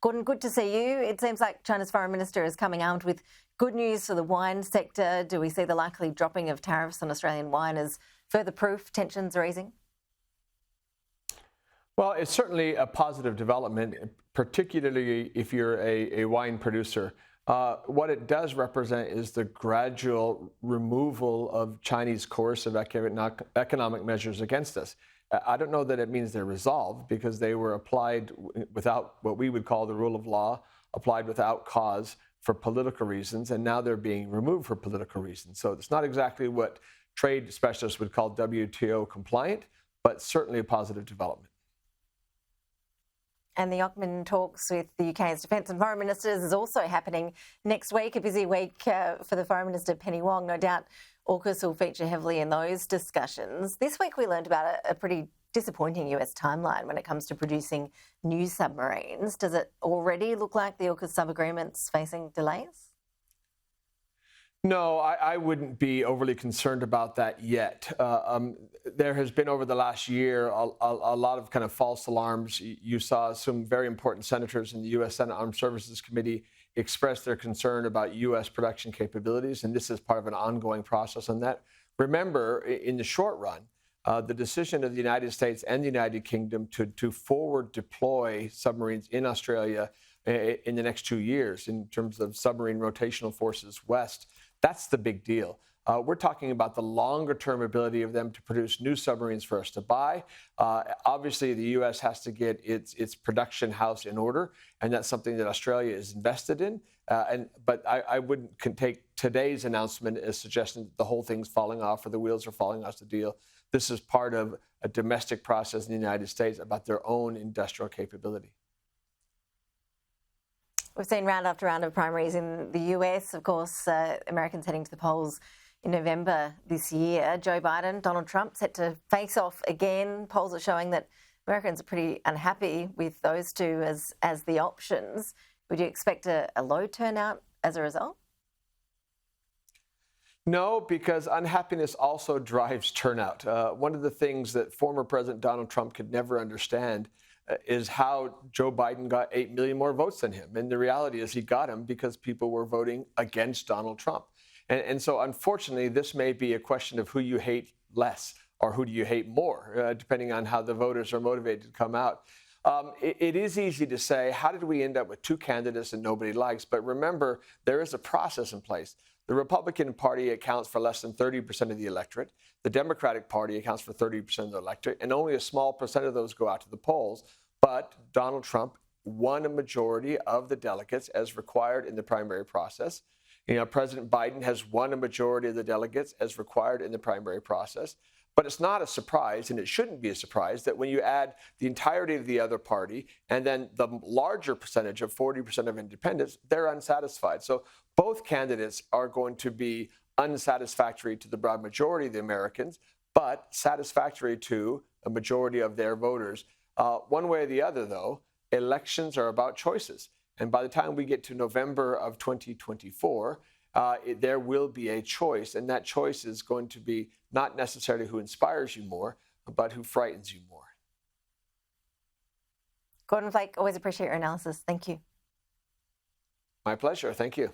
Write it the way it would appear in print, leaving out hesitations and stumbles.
Gordon, good to see you. It seems like China's foreign minister is coming out with good news for the wine sector. Do we see the likely dropping of tariffs on Australian wine as further proof tensions are easing? Well, it's certainly a positive development, particularly if you're a wine producer. What it does represent is the gradual removal of Chinese coercive economic measures against us. I don't know that it means they're resolved, because they were applied without what we would call the rule of law, applied without cause for political reasons, and now they're being removed for political reasons. So it's not exactly what trade specialists would call WTO compliant, but certainly a positive development. And the Ockman talks with the UK's defence and foreign ministers is also happening next week, a busy week for the Foreign Minister Penny Wong. No doubt AUKUS will feature heavily in those discussions. This week we learned about a pretty disappointing US timeline when it comes to producing new submarines. Does it already look like the AUKUS sub-agreement's facing delays? No, I wouldn't be overly concerned about that yet. There has been over the last year a lot of kind of false alarms. You saw some very important senators in the U.S. Senate Armed Services Committee express their concern about U.S. production capabilities, and this is part of an ongoing process on that. Remember, in the short run, the decision of the United States and the United Kingdom to forward deploy submarines in Australia in the next 2 years in terms of submarine rotational forces west, that's the big deal. We're talking about the longer-term ability of them to produce new submarines for us to buy. Obviously, the U.S. has to get its production house in order, and that's something that Australia is invested in. But I wouldn't take today's announcement as suggesting that the whole thing's falling off or the wheels are falling off the deal. This is part of a domestic process in the United States about their own industrial capability. We've seen round after round of primaries in the US. Of course, Americans heading to the polls in November this year. Joe Biden, Donald Trump set to face off again. Polls are showing that Americans are pretty unhappy with those two as the options. Would you expect a low turnout as a result? No, because unhappiness also drives turnout. One of the things that former President Donald Trump could never understand is how Joe Biden got 8 million more votes than him. And the reality is he got them because people were voting against Donald Trump. And so, unfortunately, this may be a question of who you hate less or who do you hate more, depending on how the voters are motivated to come out. It is easy to say, how did we end up with two candidates that nobody likes? But remember, there is a process in place. The Republican Party accounts for less than 30% of the electorate. The Democratic Party accounts for 30% of the electorate, and only a small percent of those go out to the polls. But Donald Trump won a majority of the delegates as required in the primary process. President Biden has won a majority of the delegates as required in the primary process. But it's not a surprise, and it shouldn't be a surprise, that when you add the entirety of the other party and then the larger percentage of 40% of independents, they're unsatisfied. So both candidates are going to be unsatisfactory to the broad majority of the Americans, but satisfactory to a majority of their voters. One way or the other, though, elections are about choices. And by the time we get to November of 2024, there will be a choice. And that choice is going to be not necessarily who inspires you more, but who frightens you more. Gordon, Flake, always appreciate your analysis. Thank you. My pleasure. Thank you.